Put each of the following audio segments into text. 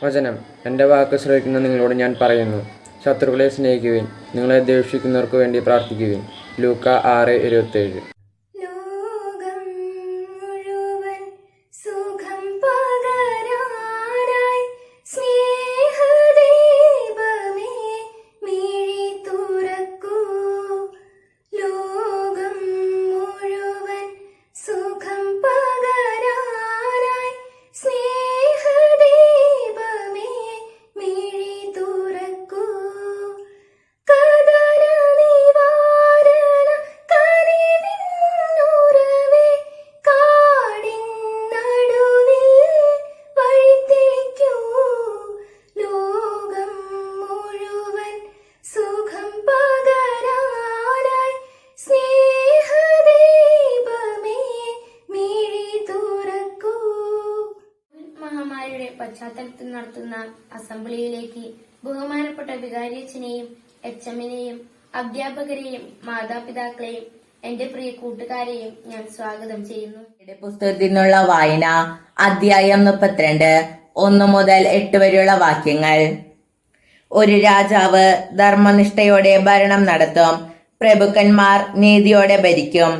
വചനം: എൻ്റെ വാക്ക് ശ്രവിക്കുന്ന നിങ്ങളോട് ഞാൻ പറയുന്നു, ശത്രുക്കളെ സ്നേഹിക്കുവിൻ, നിങ്ങളെ ദ്വേഷിക്കുന്നവർക്ക് വേണ്ടി പ്രാർത്ഥിക്കുവിൻ. ലൂക്ക 6:27. പശ്ചാത്തലത്തിൽ നടത്തുന്ന അസംബ്ലിയിലേക്ക് ബഹുമാനപ്പെട്ട വികാരിയച്ഛനെയും എച്ച്എമ്മിനെയും അധ്യാപകരെയും മാതാപിതാക്കളെയും എന്റെ പ്രിയ കൂട്ടുകാരെയും ഞാൻ സ്വാഗതം ചെയ്യുന്നു. പുസ്തകത്തിൽ നിന്നുള്ള വായന, അധ്യായം 32, 1 മുതൽ 8 വരെയുള്ള വാക്യങ്ങൾ. ഒരു രാജാവ് ധർമ്മനിഷ്ഠയോടെ ഭരണം നടത്തും. പ്രഭുക്കന്മാർ നീതിയോടെ ഭരിക്കും.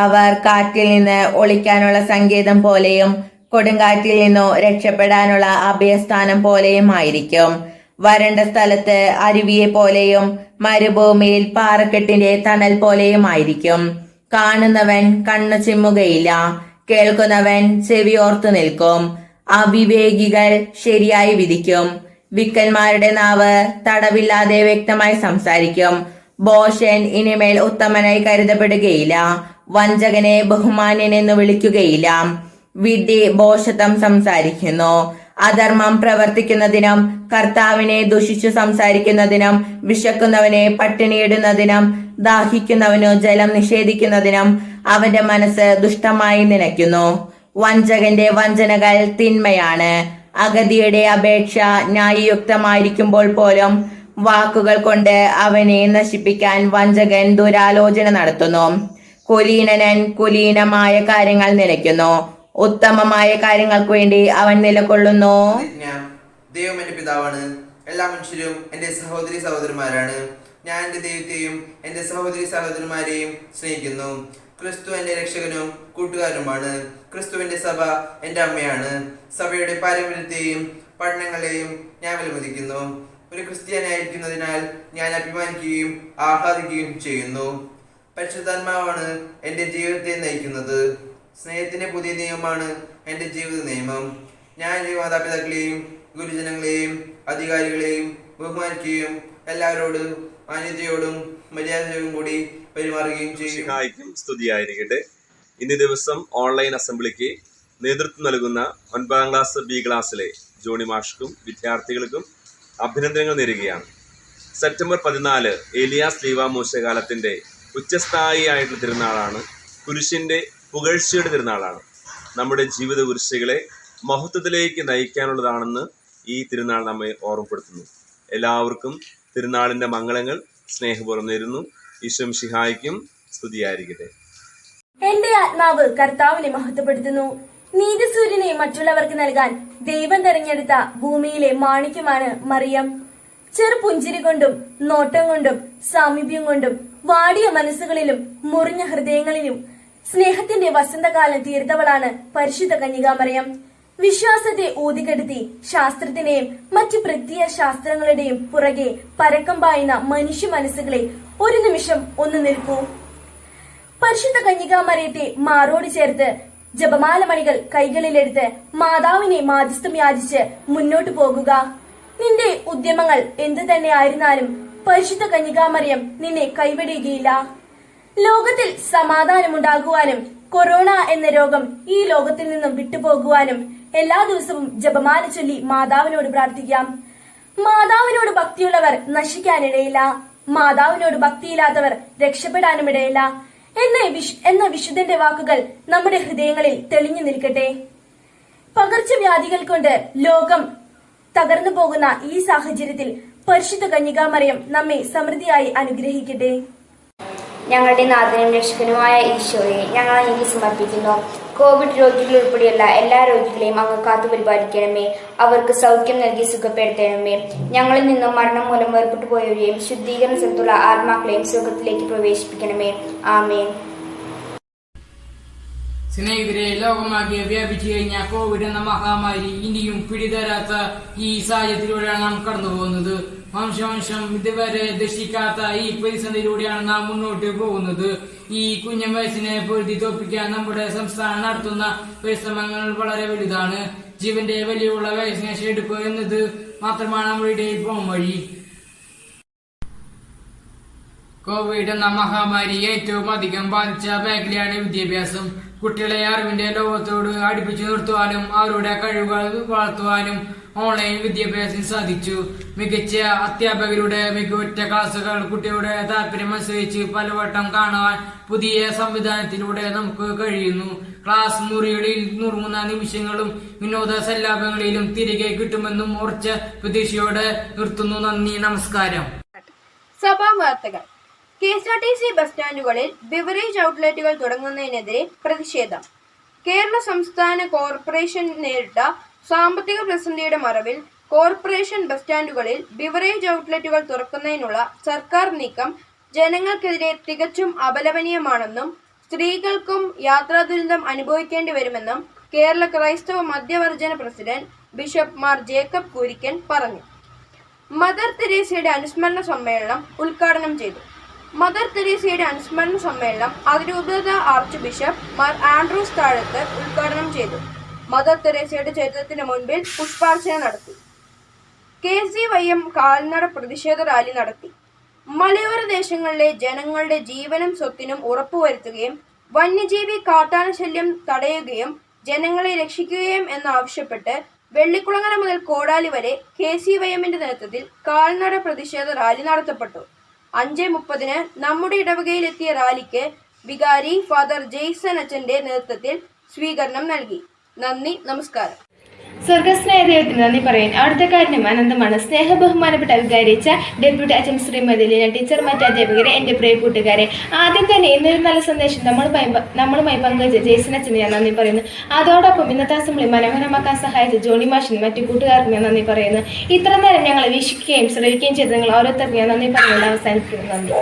അവർ കാറ്റിൽ നിന്ന് ഒളിക്കാനുള്ള സങ്കേതം പോലെയും കൊടുങ്കാറ്റിൽ നിന്നോ രക്ഷപ്പെടാനുള്ള അഭയസ്ഥാനം പോലെയും ആയിരിക്കും. വരണ്ട സ്ഥലത്ത് അരുവിയെ പോലെയും മരുഭൂമിയിൽ പാറക്കെട്ടിന്റെ തണൽ പോലെയും ആയിരിക്കും. കാണുന്നവൻ കണ്ണു ചിമ്മുകയില്ല, കേൾക്കുന്നവൻ ചെവിയോർത്തു നിൽക്കും. അവിവേകികൾ ശരിയായി വിധിക്കും. വിക്കന്മാരുടെ നാവ് തടവില്ലാതെ വ്യക്തമായി സംസാരിക്കും. ഭോഷൻ ഇനിമേൽ ഉത്തമനായി കരുതപ്പെടുകയില്ല. വഞ്ചകനെ ബഹുമാന്യനെന്ന് വിളിക്കുകയില്ല. വിഡ്ഢി ഭോഷത്വം സംസാരിക്കുന്നു. അധർമ്മം പ്രവർത്തിക്കുന്നതിനും കർത്താവിനെ ദുഷിച്ചു സംസാരിക്കുന്നതിനും വിശക്കുന്നവനെ പട്ടിണിയിടുന്നതിനും ദാഹിക്കുന്നവനു ജലം നിഷേധിക്കുന്നതിനും അവന്റെ മനസ്സ് ദുഷ്ടമായി നനയ്ക്കുന്നു. വഞ്ചകന്റെ വഞ്ചനകൾ തിന്മയാണ്. അഗതിയുടെ അപേക്ഷ ന്യായയുക്തമായിരിക്കുമ്പോൾ പോലും വാക്കുകൾ കൊണ്ട് അവനെ നശിപ്പിക്കാൻ വഞ്ചകൻ ദുരാലോചന നടത്തുന്നു. കുലീനനൻ കുലീനമായ കാര്യങ്ങൾ നിലയ്ക്കുന്നു. ഉത്തമമായ കാര്യങ്ങൾക്ക് വേണ്ടി അവൻ നിലകൊള്ളുന്നു. ദൈവം എന്റെ പിതാവാണ്. എല്ലാ മനുഷ്യരും എന്റെ സഹോദരി സഹോദരന്മാരാണ്. ഞാൻ എന്റെ ദൈവത്തെയും എന്റെ സഹോദരി സഹോദരന്മാരെയും സ്നേഹിക്കുന്നു. ക്രിസ്തു എന്റെ രക്ഷകനും കൂട്ടുകാരുമാണ്. ക്രിസ്തുവിന്റെ സഭ എന്റെ അമ്മയാണ്. സഭയുടെ പാരമ്പര്യത്തെയും പഠനങ്ങളെയും ഞാൻ വിലമതിക്കുന്നു. ഒരു ക്രിസ്ത്യാനായിരിക്കുന്നതിനാൽ ഞാൻ അഭിമാനിക്കുകയും ആഹ്ലാദിക്കുകയും ചെയ്യുന്നു. പരിശുദ്ധാത്മാവാണ് എന്റെ ജീവിതത്തെ നയിക്കുന്നത്. സ്നേഹത്തിന്റെ പുതിയ നിയമമാണ് എന്റെ ജീവിത നിയമം. ഞാൻ എന്റെ മാതാപിതാക്കളെയും ഗുരുജനങ്ങളെയും അധികാരികളെയും ബഹുമാനിക്കുകയും എല്ലാവരോടും മാന്യതയോടും മര്യാദയോടും കൂടി പെരുമാറുകയും ചെയ്യും. സ്തുതിയായിരിക്കട്ടെ. ഇന്ന് ദിവസം ഓൺലൈൻ അസംബ്ലിക്ക് നേതൃത്വം നൽകുന്ന 9ാം ക്ലാസ് ബി ക്ലാസ്സിലെ ജോണി മാഷ്ക്കും വിദ്യാർത്ഥികൾക്കും അഭിനന്ദനങ്ങൾ നേരുകയാണ്. സെപ്റ്റംബർ 14 ഏലിയാസ് ലീവ മൂശകാലത്തിന്റെ ഉച്ചസ്ഥായി ആയിട്ടുള്ള തിരുനാളാണ്. കുരിശിന്റെ പുകഴ്ചയുടെ തിരുനാളാണ്. നമ്മുടെ ജീവിത കുരിശുകളെ മഹത്വത്തിലേക്ക് നയിക്കാനുള്ളതാണെന്ന് ഈ തിരുനാൾ നമ്മെ ഓർമ്മപ്പെടുത്തുന്നു. എല്ലാവർക്കും തിരുനാളിന്റെ മംഗളങ്ങൾ സ്നേഹപൂർവ്വം നേരുന്നു. ഈശോ മിശിഹായ്ക്കും സ്തുതിയായിരിക്കട്ടെ. എന്റെ ആത്മാവ് കർത്താവിനെ മഹത്വപ്പെടുത്തുന്നു. നീതിസൂര്യനെ മറ്റുള്ളവർക്ക് നൽകാൻ ദൈവം തെരഞ്ഞെടുത്ത ഭൂമിയിലെ മാണിക്യമാണ് മറിയം. ചെറുപുഞ്ചിരി കൊണ്ടും നോട്ടം കൊണ്ടും സാമീപ്യം കൊണ്ടും വാടിയ മനസ്സുകളിലും മുറിഞ്ഞ ഹൃദയങ്ങളിലും സ്നേഹത്തിന്റെ വസന്തകാലം തീർത്തവളാണ് പരിശുദ്ധ കന്യകാമറിയം. വിശ്വാസത്തെ ഊതിക്കെടുത്തി ശാസ്ത്രത്തിന്റെയും മറ്റു പ്രത്യയ ശാസ്ത്രങ്ങളുടെയും പുറകെ പരക്കം പായുന്ന മനുഷ്യ മനസ്സുകളെ ഒരു നിമിഷം ഒന്ന് നിൽക്കൂ. പരിശുദ്ധ കന്യകാമറിയത്തെ മാറോട് ചേർത്ത് ജപമാല മണികൾ കൈകളിലെടുത്ത് മാതാവിനെ മാധ്യസ്ഥം യാചിച്ച് മുന്നോട്ടു പോകുക. നിന്റെ ഉദ്യമങ്ങൾ എന്തു തന്നെ ആയിരുന്നാലും പരിശുദ്ധ കന്യകാമറിയം നിന്നെ കൈവിടുകയില്ല. ലോകത്തിൽ സമാധാനമുണ്ടാകുവാനും കൊറോണ എന്ന രോഗം ഈ ലോകത്തിൽ നിന്നും വിട്ടുപോകുവാനും എല്ലാ ദിവസവും ജപമാല ചൊല്ലി മാതാവിനോട് പ്രാർത്ഥിക്കാം. മാതാവിനോട് ഭക്തിയുള്ളവർ നശിക്കാനിടയില്ല. മാതാവിനോട് ഭക്തിയില്ലാത്തവർ രക്ഷപ്പെടാനുമിടയില്ല എന്ന വിശുദ്ധന്റെ വാക്കുകൾ നമ്മുടെ ഹൃദയങ്ങളിൽ തെളിഞ്ഞു നിൽക്കട്ടെ. പകർച്ചവ്യാധികൾ കൊണ്ട് ലോകം തകർന്നു പോകുന്ന ഈ സാഹചര്യത്തിൽ പരിശുദ്ധ കന്യകാമറിയം നമ്മെ സമൃദ്ധിയായി അനുഗ്രഹിക്കട്ടെ. ഞങ്ങളുടെ നാഥനും രക്ഷകനുമായ ഈശോയെ ഞങ്ങൾ അങ്ങേക്ക് സമർപ്പിക്കുന്നു. കോവിഡ് രോഗികൾ ഉൾപ്പെടെയുള്ള എല്ലാ രോഗികളെയും അങ്ങ് കാത്തു പരിപാലിക്കണമേ. അവർക്ക് സൗഖ്യം നൽകി സുഖപ്പെടുത്തണമേ. ഞങ്ങളിൽ നിന്നും മരണം മൂലം വേർപെട്ടു പോയവരെയും ശുദ്ധീകരണ സ്ഥലത്തുള്ള ആത്മാക്കളെയും സുഖത്തിലേക്ക് പ്രവേശിപ്പിക്കണമേ. ആമേൻ. സ്നേഹിതരെ, ലോകമാകെ വ്യാപിച്ചു കഴിഞ്ഞ കോവിഡ് എന്ന മഹാമാരി ഇനിയും പിടിതരാത്ത ഈ സാഹചര്യത്തിലൂടെയാണ് നാം കടന്നു പോകുന്നത്. വംശം ഇതുവരെ ദർശിക്കാത്ത ഈ പ്രതിസന്ധിയിലൂടെയാണ് നാം മുന്നോട്ട് പോകുന്നത്. ഈ കുഞ്ഞൻ വയസ്സിനെ പൊരുതി തോൽപ്പിക്കാൻ നമ്മുടെ സംസ്ഥാനം നടത്തുന്ന പരിശ്രമങ്ങൾ വളരെ വലുതാണ്. ജീവന്റെ വലിയുള്ള വാക്സിനേഷൻ എടുക്കുക എന്നത് മാത്രമാണ് നമ്മുടെ ഇടയിൽ പോകാൻ വഴി. കോവിഡ് എന്ന മഹാമാരി ഏറ്റവും അധികം ബാധിച്ച മേഖലയാണ് വിദ്യാഭ്യാസം. കുട്ടികളെ അറിവിന്റെ ലോകത്തോട് അടുപ്പിച്ചു നിർത്തുവാനും അവരുടെ കഴിവുകൾ വളർത്തുവാനും ഓൺലൈൻ വിദ്യാഭ്യാസം സാധിച്ചു. മികച്ച അധ്യാപകരുടെ മികവുറ്റ ക്ലാസുകൾ കുട്ടികളുടെ താല്പര്യം അനുസരിച്ച് പലവട്ടം കാണുവാൻ പുതിയ സംവിധാനത്തിലൂടെ നമുക്ക് കഴിയുന്നു. ക്ലാസ് മുറികളിൽ നുറുങ്ങുന്ന നിമിഷങ്ങളും വിനോദ സല്ലാപങ്ങളിലും തിരികെ കിട്ടുമെന്നും ഉറച്ച പ്രതീക്ഷയോടെ നിർത്തുന്നു. നന്ദി, നമസ്കാരം. സഭാ വാർത്തകൾ. KSRTC ബസ് സ്റ്റാൻഡുകളിൽ ബിവറേജ് ഔട്ട്ലെറ്റുകൾ തുടങ്ങുന്നതിനെതിരെ പ്രതിഷേധം. കേരള സംസ്ഥാന കോർപ്പറേഷൻ നേരിട്ട സാമ്പത്തിക പ്രതിസന്ധിയുടെ മറവിൽ കോർപ്പറേഷൻ ബസ് സ്റ്റാൻഡുകളിൽ ബിവറേജ് ഔട്ട്ലെറ്റുകൾ തുറക്കുന്നതിനുള്ള സർക്കാർ നീക്കം ജനങ്ങൾക്കെതിരെ തികച്ചും അപലപനീയമാണെന്നും സ്ത്രീകൾക്കും യാത്രാ ദുരിതം അനുഭവിക്കേണ്ടി വരുമെന്നും കേരള ക്രൈസ്തവ മധ്യവർജന പ്രസിഡന്റ് ബിഷപ്പ് മാർ ജേക്കബ് കൂരിക്കൻ പറഞ്ഞു. മദർ തെരേസയുടെ അനുസ്മരണ സമ്മേളനം ഉദ്ഘാടനം ചെയ്തു. മദർ തെരേസയുടെ അനുസ്മരണ സമ്മേളനം അതിരൂപത ആർച്ച് ബിഷപ്പ് മാർ ആൻഡ്രൂസ് താഴത്ത് ഉദ്ഘാടനം ചെയ്തു. മദർ തെരേസയുടെ ചരിത്രത്തിന് മുൻപിൽ പുഷ്പാർച്ചന നടത്തി. KCYM കാൽനട പ്രതിഷേധ റാലി നടത്തി. മലയോര ദേശങ്ങളിലെ ജനങ്ങളുടെ ജീവനും സ്വത്തിനും ഉറപ്പുവരുത്തുകയും വന്യജീവി കാട്ടാന ശല്യം തടയുകയും ജനങ്ങളെ രക്ഷിക്കുകയും എന്നാവശ്യപ്പെട്ട് വെള്ളിക്കുളങ്ങര മുതൽ കോടാലി വരെ KCYMന്റെ നേതൃത്വത്തിൽ കാൽനട പ്രതിഷേധ റാലി നടത്തപ്പെട്ടു. 5:30 നമ്മുടെ ഇടവകയിലെത്തിയ റാലിക്ക് വികാരി ഫാദർ ജെയ്സൺ അച്ഛന്റെ നേതൃത്വത്തിൽ സ്വീകരണം നൽകി. നന്ദി, നമസ്കാരം. സ്വർഗസ്നേഹ ദൈവത്തിന് നന്ദി പറയാൻ അവിടുത്തെ കാര്യം അനന്തമാണ്. സ്നേഹ ബഹുമാനപ്പെട്ട വികാരിച്ച ഡെപ്യൂട്ടി അച്ഛൻ ശ്രീമതി ലീന ടീച്ചർ, മറ്റ് അധ്യാപകരെ, എൻ്റെ പ്രിയ കൂട്ടുകാരെ, ആദ്യം തന്നെ ഇന്നൊരു നല്ല സന്ദേശം നമ്മളുമായി പങ്കുവച്ച ജെയ്സൺ അച്ഛന് ഞാൻ നന്ദി പറയുന്നു. അതോടൊപ്പം ഇന്നത്തെ അസംബ്ലി മനോഹരമാക്കാൻ സഹായിച്ച ജോണി മാഷിനും മറ്റു കൂട്ടുകാർക്കും ഞാൻ നന്ദി പറയുന്നു. ഇത്ര നേരം ഞങ്ങളെ വീക്ഷിക്കുകയും ശ്രവിക്കുകയും ചെയ്ത് നിങ്ങൾ ഓരോരുത്തർക്കും ഞാൻ നന്ദി പറഞ്ഞുകൊണ്ട് അവസാനിപ്പിക്കുന്നു. നന്ദി.